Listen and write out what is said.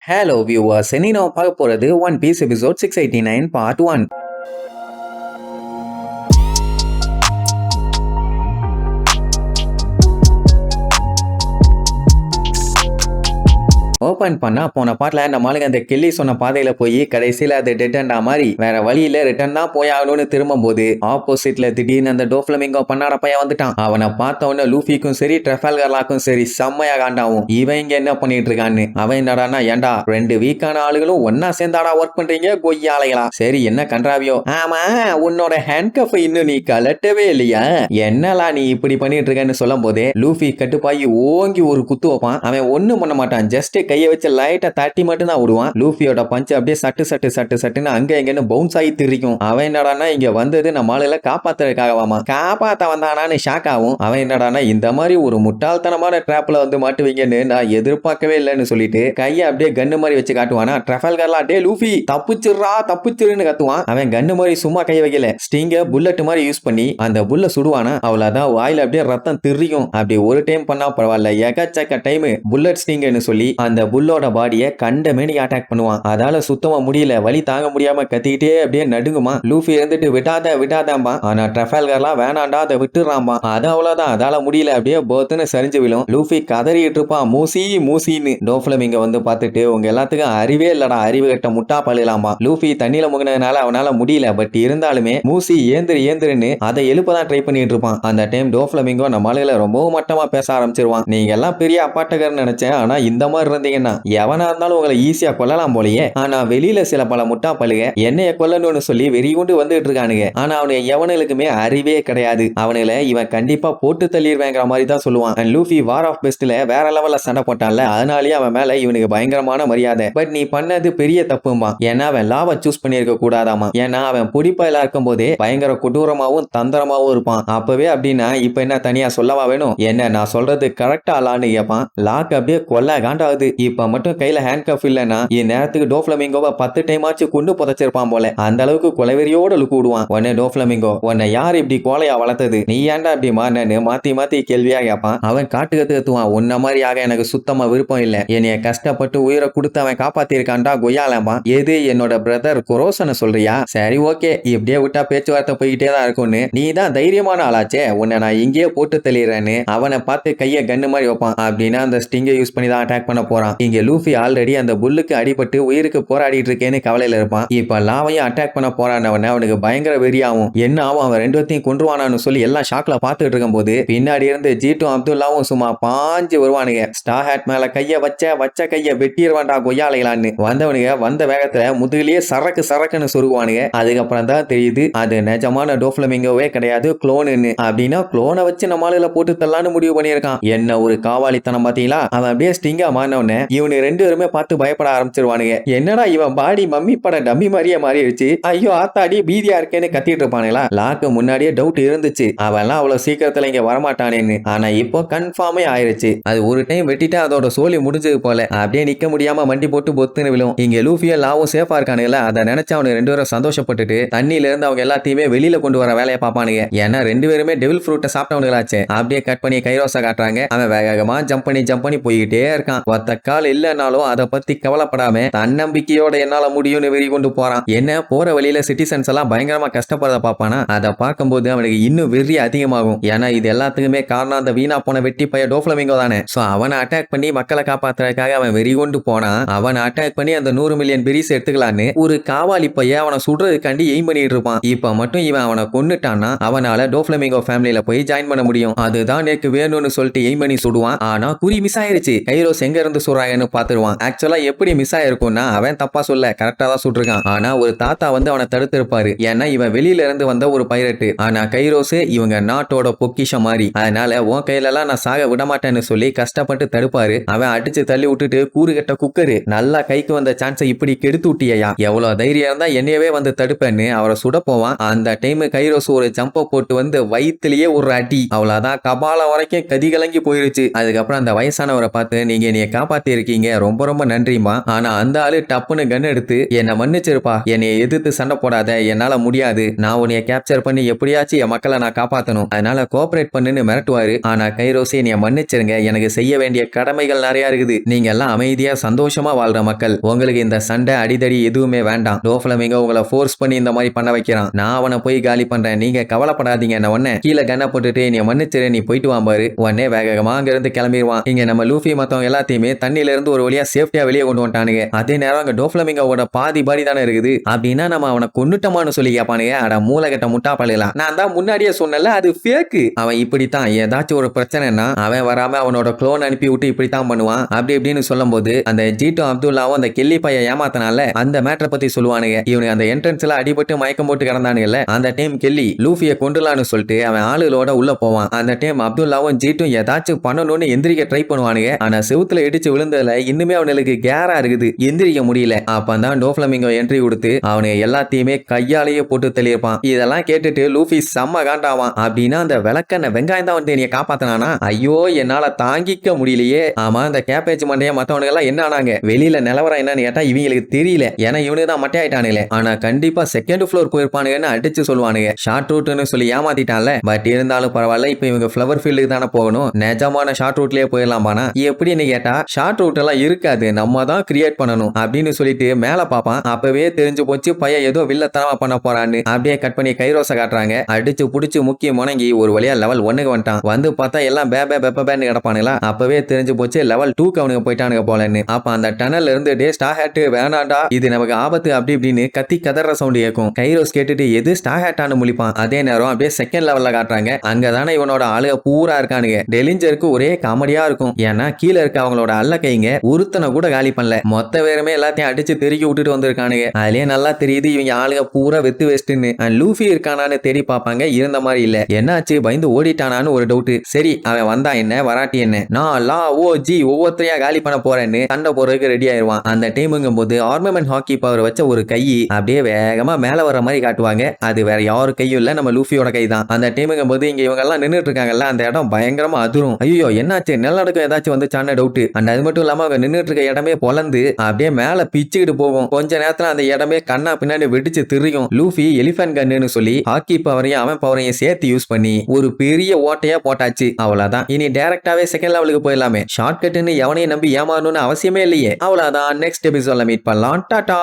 Hello viewers, இன்னைக்கு நம்ம பார்க்க போறது One Piece episode 689 part 1. Open பண்ணா போன பாட்டுல நம்ம ஆளுங்க அந்த கிள்ளி சொன்ன பாதையில போய் கடைசியில அது டெட் எண்டா மாதிரி வேற வழியில ரிட்டர்ன் தான் போய் ஆகணும்னு திரும்பும் போது ஆப்போசிட்ல திடீர்னு அந்த டோஃப்ளமிங்கோ பண்ணாட பையன் வந்துட்டான். அவனை பார்த்த உடனே லூஃபிக்கும் சரி ட்ரெஃபல்கர்லாக்கும் சரி செம்மையா காண்டாவும். இவன் இங்க என்ன பண்ணிட்டு இருக்கான்னு. அவன் என்னடானா ஏண்டா 2 வீக்கான ஆளுகளும் ஒன்னா சேர்ந்தாடா ஒர்க் பண்றீங்க கொய்யாலைகளா. சரி என்ன கன்றாவியோ. ஆமா உன்னோட ஹேண்ட் கஃப் இன்னும் நீ கலட்டவே இல்லையா, என்னலா நீ இப்படி பண்ணிட்டு இருக்கன்னு சொல்லும் போதே லூஃபி கட்டுப்பாயி ஓங்கி ஒரு குத்து வைப்பான். அவன் ஒண்ணும் பண்ண மாட்டான், ஜஸ்ட் கையை வச்சு லைட்டா தட்டி மட்டும் தான் விடுவான். லூஃபியோட பஞ்சு அப்படியே சட்டுன்னு அங்க எங்கன்னு பவுன்ஸ் ஆகி திரிக்கும். அவன் என்னடானா இங்க வந்தது நம்ம ஆளுல காப்பாத்துறதுக்காகவாமா, காப்பாத்த வந்தானான்னு ஷாக் ஆகும். அவன் என்னடானா இந்த மாதிரி ஒரு முட்டாள்தனமான ட்ராப்ல வந்து மாட்டுவீங்கன்னு நான் எதிர்பார்க்கவே இல்லைன்னு சொல்லிட்டு கையை அப்படியே கன்னு மாதிரி வச்சு காட்டுவானா. ட்ரெஃபல்கர்லாம் டே லூஃபி தப்புச்சிருன்னு கத்துவான். அவன் கன்னு மாதிரி சும்மா கை வைக்கல, ஸ்டிங்க புல்லட் மாதிரி யூஸ் பண்ணி அந்த புல்ல சுடுவானா. அவ்வளவுதான் வாயில அப்படியே ரத்தம் திரியும். அப்படி ஒரு டைம் பண்ணா பரவாயில்ல, எக்கச்சக்க டைம் புல்லட் ஸ்டிங்னு சொல்லி அந்த புல்லோட பாடியை கண்டமேனி அட்டாக் பண்ணுவான். அதால சுத்தமா முடியல, வலி தாங்க முடியாம கத்திக்கிட்டே அப்படியே நடுங்குமா. லூஃபி இருந்துட்டு விட்டாதாம்பா. ஆனா ட்ரெஃபல்கர்லாம் வேணாண்டா அதை விட்டுறாம்பா. அது அவ்வளவுதான், அதால முடியல, அப்படியே போத்துன்னு சரிஞ்சு விழும். லூஃபி கதறிட்டு இருப்பான் மூசின்னு. டோஃப்ளமிங்க வந்து பார்த்துட்டு உங்க எல்லாத்துக்கும் அறிவே இல்லடா, அறிவு கட்ட முட்டா பழலாமா. லூஃபி தண்ணியில முங்கினதுனால அவனால முடியல, பட் இருந்தாலுமே மூசி ஏந்திருன்னு அதை எழுப்பதான் ட்ரை பண்ணிட்டு இருப்பான். அந்த டைம் டோஃப்ளமிங்கோ நம்ம ஆளுகளை ரொம்பவும் மட்டமா பேச ஆரம்பிச்சிருவான். நீங்க எல்லாம் பெரிய அப்பாட்டகர் நினைச்சேன், ஆனா இந்த மாதிரி இருந்தீங்கன்னா எவனா இருந்தாலும் உங்களை ஈஸியா கொல்லலாம் போலயே. ஆனா வெளியில சில பல முட்டா பழுக என்னைய கொல்லணும்னு சொல்லி வெறி கொண்டு வந்துட்டு இருக்கானுங்க. ஆனா அவனுக்கு எவனுக்குமே அறிவே கிடையாது. அவனுல இவன் கண்டிப்பா போட்டு தள்ளிடுவேங்கிற மாதிரி தான் சொல்லுவான். லூஃபி வார் ஆஃப் பெஸ்ட்ல வேற லெவல்ல சண்டை போட்டான்ல, அதனாலேயே அவன் மேல இவனுக்கு பயங்கரமான மரியாதை. பட் நீ பண்ணது பெரிய தப்புமா, ஏன்னா அவன் லாவை சூஸ் பண்ணிருக்க கூடாதாமா. ஏன்னா அவன் புடிப்பையில இருக்கும் போதே பயங்கர கொடூரமாவும் தந்திரமாவும் இருப்பான். அப்பவே அப்படின்னா இப்ப என்ன தனியா சொல்லவா வேணும், என்ன நான் சொல்றது கரெக்டா லான்னு கேட்பான். லாக்கு அப்படியே கொல்ல காண்டாகுது. இப்ப மட்டும் கையில ஹேண்ட் கஃப் இல்லனா இந்நேரத்துக்கு டோஃப்ளமிங்கோவை 10 டைம் ஆச்சு கொண்டு புதைச்சிருப்பான் போல. அந்த அளவுக்கு கொலைவெறியோட லுக்கு விடுவான். உடனே டோஃப்ளமிங்கோ உன்னை யார் இப்படி கோலையா வளர்த்தது, நீ ஏன்டா இப்படி மாறினு மாத்தி கேள்வியா கேட்பான். அவன் காட்டு கத்துவான், உன்ன மாதிரி ஆக எனக்கு சுத்தமா விருப்பம் இல்ல, என்னைய கஷ்டப்பட்டு உயிரை கொடுத்து அவன் காப்பாத்தி இருக்கான்டா கொய்யாலம்பான். எது என்னோட பிரதர் குரோசனை சொல்றியா, சரி ஓகே இப்படியே விட்டா பேச்சுவார்த்தை போய்கிட்டே தான் இருக்கும்னு, நீ தான் தைரியமான ஆளாச்சே, உன்னை நான் இங்கேயே போட்டு தள்ளிடுறேன்னு அவனை பார்த்து கையை கன்னு மாதிரி வைப்பான். அப்படின்னா அந்த ஸ்டிங்கை யூஸ் பண்ணி தான் அட்டாக் பண்ண போறான். இங்க லூஃபி ஆல்ரெடி அந்த புல்லுக்கு அடிபட்டு உயிருக்கு போராடிட்டு இருக்கேன்னு கவலையில இருப்பான். இப்ப லாவையும் அட்டாக் பண்ண போறானவன அவனுக்கு பயங்கர வெறியாவும். என்ன ஆகும், அவன் 2 பேத்தையும் கொன்றுவானான்னு சொல்லி எல்லாம் ஷாக்ல பாத்துட்டு இருக்கும் போது பின்னாடி இருந்து ஜீட்டும் அப்துல்லாவும் சும்மா பாஞ்சு வருவானுங்க. ஸ்டார் ஹேட் மேல கைய வச்ச கைய வெட்டிடுவான்டா கொய்யாலைகளான்னு வந்தவனுங்க வந்த வேகத்துல முதுகிலேயே சரக்குன்னு சொருகுவானுங்க. அதுக்கப்புறம் தான் தெரியுது அது நிஜமான டோஃப்ளமிங்கோவே கிடையாது, குளோன்னு. அப்படின்னா குளோனை வச்சு நம்மளால போட்டு தள்ளான்னு முடிவு பண்ணியிருக்கான். என்ன ஒரு காவாலித்தனம் பாத்தீங்களா. அவன் அப்படியே ஸ்டிங்கா மாறினவன இவனு 2 பேருமே பார்த்து பயப்பட ஆரம்பிச்சிருவானுங்க. என்னடா இவன் பாடி மம்மி பட டம்மி மாதிரியே மாறிடுச்சு, ஐயோ ஆத்தாடி பீதியா இருக்கேன்னு கத்திட்டு இருப்பானுங்களா. லாக்கு முன்னாடியே டவுட் இருந்துச்சு அவெல்லாம் அவ்வளவு சீக்கிரத்துல இங்க வரமாட்டானேன்னு. ஆனா இப்போ கன்ஃபார்மே ஆயிருச்சு. அது ஒரு டைம் வெட்டிட்டு அதோட சோலி முடிஞ்சது போல. அப்படியே நிக்க முடியாம மண்டி போட்டு பொத்துன்னு விழும். இங்க லூஃபியும் லாவும் சேஃபா இருக்கானுங்களா, அதை நினைச்சு அவனு 2 பேரும் சந்தோஷப்பட்டுட்டு தண்ணியில இருந்து அவங்க எல்லாத்தையுமே வெளியில கொண்டு வர வேலையை பாப்பானுங்க. ஏன்னா 2 பேருமே டெவில் ஃப்ரூட்டை சாப்பிட்டவனுங்களாச்சு. அப்படியே கட் பண்ணி கைரோசா காட்டுறாங்க. அவன் வேகமா ஜம்ப் பண்ணி போய்கிட்டே இருக்கான். ஒத்த கால் இல்லைனாலும் அதை பத்தி கவலைப்படாம தன்னம்பிக்கையோட என்னால முடியும்னு வெறி கொண்டு போறான். என்ன போற வழியில சிட்டிசன்ஸ் எல்லாம் பயங்கரமா கஷ்டப்படுறத பாப்பானா, அதை பார்க்கும்போது அவனுக்கு இன்னும் வெறி அதிகமாகும். ஏன்னா இது எல்லாத்துக்குமே காரணம் அந்த வீணா போன வெட்டி பைய டோஃப்ளமிங்கோ தானே. சோ அவனை அட்டாக் பண்ணி மக்களை காப்பாத்துறதுக்காக அவன் வெறி கொண்டு போனா, அவனை அட்டாக் பண்ணி அந்த 100 மில்லியன் பெரிஸ் எடுத்துக்கலான்னு ஒரு காவாலி பைய அவனை சுடுறதுக்காண்டி எய்ம் பண்ணிட்டு இருப்பான். இப்ப மட்டும் இவன் அவனை கொன்னுட்டான்னா அவனால டோஃப்ளமிங்கோ ஃபேமிலியில போய் ஜாயின் பண்ண முடியும். அதுதான் எனக்கு வேணும்னு சொல்லிட்டு எய்ம் பண்ணி சுடுவான். ஆனா குறி மிஸ் ஆயிருச்சு. கைரோஸ் எங்க இருந்து சொல்றாங்கன்னு பாத்துருவான். ஆக்சுவலா எப்படி மிஸ் ஆயிருக்கும்னா அவன் தப்பா சொல்ல கரெக்டா தான் சுட்டிருக்கான். ஆனா ஒரு தாத்தா வந்து அவனை தடுத்து இருப்பாரு. ஏன்னா இவன் வெளியில இருந்து வந்த ஒரு பைரட்டு. ஆனா கைரோஸ் இவங்க நாட்டோட பொக்கிஷம் மாதிரி, அதனால உன் கையில எல்லாம் நான் சாக விட மாட்டேன்னு சொல்லி கஷ்டப்பட்டு தடுப்பாரு. அவன் அடிச்சு தள்ளி விட்டுட்டு கூறு கட்ட குக்கரு நல்லா கைக்கு வந்த சான்ஸை இப்படி கெடுத்து விட்டியா, எவ்வளவு தைரியம் இருந்தா என்னையவே வந்து தடுப்பேன்னு அவரை சுட போவான். அந்த டைம் கைரோஸ் ஒரு ஜம்ப போட்டு வந்து வயிற்றுலயே ஒரு அடி, அவ்வளவுதான் கபால வரைக்கும் கதி கலங்கி போயிருச்சு. அதுக்கப்புறம் அந்த வயசானவரை பார்த்து நீங்க என்னைய காப்பாத்தி காப்பாத்தி ரொம்ப ரொம்ப நன்றிமா. ஆனா அந்த ஆளு டப்புன்னு கன் எடுத்து என்ன மன்னிச்சிருப்பா, என்னைய எதிர்த்து சண்டை போடாத, என்னால முடியாது, நான் உன்னைய கேப்சர் பண்ணி எப்படியாச்சும் என் மக்களை நான் காப்பாத்தணும், அதனால கோஆபரேட் பண்ணுன்னு மிரட்டுவாரு. ஆனா கைரோஸ் என்னைய மன்னிச்சிருங்க, எனக்கு செய்ய வேண்டிய கடமைகள் நிறைய இருக்குது, நீங்க எல்லாம் அமைதியா சந்தோஷமா வாழ்ற மக்கள், உங்களுக்கு இந்த சண்டை அடிதடி எதுவுமே வேண்டாம். டோஃப்ளமிங்கோ உங்களை ஃபோர்ஸ் பண்ணி இந்த மாதிரி பண்ண வைக்கிறான், நான் அவனை போய் காலி பண்றேன், நீங்க கவலைப்படாதீங்க. என்ன உடனே கீழே கண்ணை போட்டுட்டு என்னைய மன்னிச்சிரு, நீ போயிட்டு வாம்பாரு. உடனே வேகமா அங்க இருந்து கிளம்பிடுவான். இங்க நம்ம லூஃபி மத்தவங்க எல்லாத்தையுமே தண்ணியில இருந்து ஒரு வழியா சேஃப்டியா வெளியே கொண்டு வந்துட்டானுங்க. அதே நேரம் அங்க டோஃப்ளமிங்கோட பாதி பாடி தானே இருக்குது. அப்படின்னா நம்ம அவனை கொன்னுட்டமான்னு சொல்லி கேட்பானுங்க. அட மூளைகட்ட முட்டா பழலாம், நான் தான் முன்னாடியே சொன்னல அது ஃபேக்கு. அவன் இப்படித்தான், ஏதாச்சும் ஒரு பிரச்சனைனா அவன் வராம அவனோட குளோன் அனுப்பி விட்டு இப்படித்தான் பண்ணுவான் அப்படி இப்படின்னு சொல்லும் போது அந்த ஜீட்டோ அப்துல்லாவும் அந்த கெல்லி பையன் ஏமாத்தனால அந்த மேட்டரை பத்தி சொல்லுவானுங்க. இவனுக்கு அந்த என்ட்ரன்ஸ்ல அடிபட்டு மயக்கம் போட்டு கிடந்தானுங்கல்ல, அந்த டைம் கெல்லி லூஃபியை கொண்டுலான்னு சொல்லிட்டு அவன் ஆளுகளோட உள்ள போவான். அந்த டைம் அப்துல்லாவும் ஜீட்டும் ஏதாச்சும் பண்ணணும்னு எந்திரிக்க ட்ரை பண்ணுவானுங்க. ஆனா செவுத்துல இடிச்சு விழுந்ததுல இன்னுமே அவனுக்கு கேரா இருக்குது, எந்திரிக்க முடியல. அப்பதான் டோஃப்ளமிங்கோ என்ட்ரி கொடுத்து அவனுக்கு எல்லாத்தையுமே கையாலேயே போட்டு தெளிப்பான். இதெல்லாம் கேட்டுட்டு லூஃபி செம்ம காண்டாவான். அப்படின்னா அந்த விளக்கண்ண வெங்காயம் தான் வந்து என்னைய காப்பாத்தினானா, ஐயோ என்னால தாங்கிக்க முடியலையே. ஆமா, அந்த கேப்பேஜ் மண்டைய மத்தவனுங்க எல்லாம் என்ன ஆனாங்க, வெளியில நிலவரம் என்னன்னு கேட்டா இவங்களுக்கு தெரியல, ஏன்னா இவனுக்கு தான் மட்டையாயிட்டானுங்களே. ஆனா கண்டிப்பா செகண்ட் ஃப்ளோர் போயிருப்பானுங்கன்னு அடிச்சு சொல்லுவானுங்க. ஷார்ட் ரூட்னு சொல்லி ஏமாத்திட்டான்ல, பட் இருந்தாலும் பரவாயில்ல, இப்ப இவங்க ஃபிளவர் ஃபீல்டுக்கு தானே போகணும், நிஜமான ஷார்ட் ரூட்லயே போயிடலாமானா எப்படின்னு கேட்டா ஷார்ட் ரூட் எல்லாம் இருக்காது, நம்ம தான் கிரியேட் பண்ணணும் அப்படின்னு சொல்லிட்டு மேல பாப்பான். அப்பவே தெரிஞ்சு போச்சு பையன் ஏதோ வில்லத்தனமா பண்ண போறான்னு. அப்படியே கட் பண்ணி கைரோஸை காட்டுறாங்க. அடிச்சு புடிச்சு முக்கிய முனங்கி ஒரு வழியா லெவல் 1க்கு வந்துட்டான். வந்து பார்த்தா எல்லாம் பேன்னு கிடப்பானுங்களா. அப்பவே தெரிஞ்சு போச்சு லெவல் 2க்கு அவனுக்கு போயிட்டானுங்க போலன்னு. அப்ப அந்த டனல்ல இருந்து டே ஸ்டார் ஹேட் வேணாண்டா, இது நமக்கு ஆபத்து அப்படி இப்படின்னு கத்தி கதற சவுண்ட் கேட்கும். கைரோஸ் கேட்டுட்டு எது ஸ்டார் ஹேட்டான்னு முழிப்பான். அதே நேரம் அப்படியே செகண்ட் லெவல்ல காட்டுறாங்க. அங்கதானே இவனோட ஆளுக பூரா இருக்கானுங்க. டெலிஞ்சருக்கு ஒரே காமெடியா இருக்கும். ஏன்னா கீழே இருக்க அவங்களோட அல்ல கைங்க ஒருத்தனை கூட காலி பண்ணல, மொத்த பேருமே எல்லாத்தையும் அடிச்சு தெருக்கி விட்டுட்டு வந்திருக்கானுங்க. அதுலயே நல்லா தெரியுது இவங்க ஆளுக பூரா வெத்து வெஸ்ட்னு. லூஃபி இருக்கானான்னு தேடி பார்ப்பாங்க, இருந்த மாதிரி இல்ல. என்னாச்சு, பயந்து ஓடிட்டானான்னு ஒரு டவுட். சரி அவன் வந்தா என்ன வராட்டி என்ன, நான் லா ஓ ஜி ஒவ்வொருத்தரையா காலி பண்ண போறேன்னு சண்டை போறதுக்கு ரெடி ஆயிருவான். அந்த டைமுங்கும் போது ஆர்னமெண்ட் ஹாக்கி பவர் வச்ச ஒரு கை அப்படியே வேகமா மேல வர மாதிரி காட்டுவாங்க. அது வேற யாரு கையும் இல்ல, நம்ம லூஃபியோட கை தான். அந்த டைமுங்கும் போது இங்க இவங்க எல்லாம் நின்றுட்டு இருக்காங்கல்ல, அந்த இடம் பயங்கரமா அதிரும். ஐயோ என்னாச்சு, நிலநடுக்கம் ஏதாச்சும் வந்துச்சான டவுட். அண்ட் அது மட்டும் இல்லாம அவங்க நின்றுட்டு இருக்க இடமே பொலந்து அப்படியே மேல பிச்சுக்கிட்டு போகும். கொஞ்ச நேரத்துல அந்த இடமே கண்ணா பின்னாடி வெடிச்சு திரியும். லூஃபி எலிபென்ட் கன்னு சொல்லி ஹாக்கி பவரையும் அவன் பவரையும் சேர்த்து யூஸ் பண்ணி ஒரு பெரிய ஓட்டையா போட்டாச்சு. அவ்வளவுதான், இனி டைரக்டாவே செகண்ட் லெவலுக்கு போயிடலாமே. ஷார்ட் கட்னு எவனையும் நம்பி ஏமாறணும்னு அவசியமே இல்லையே. அவ்வளவுதான், நெக்ஸ்ட் எபிசோட்ல மீட் பண்ணலாம். டாடா.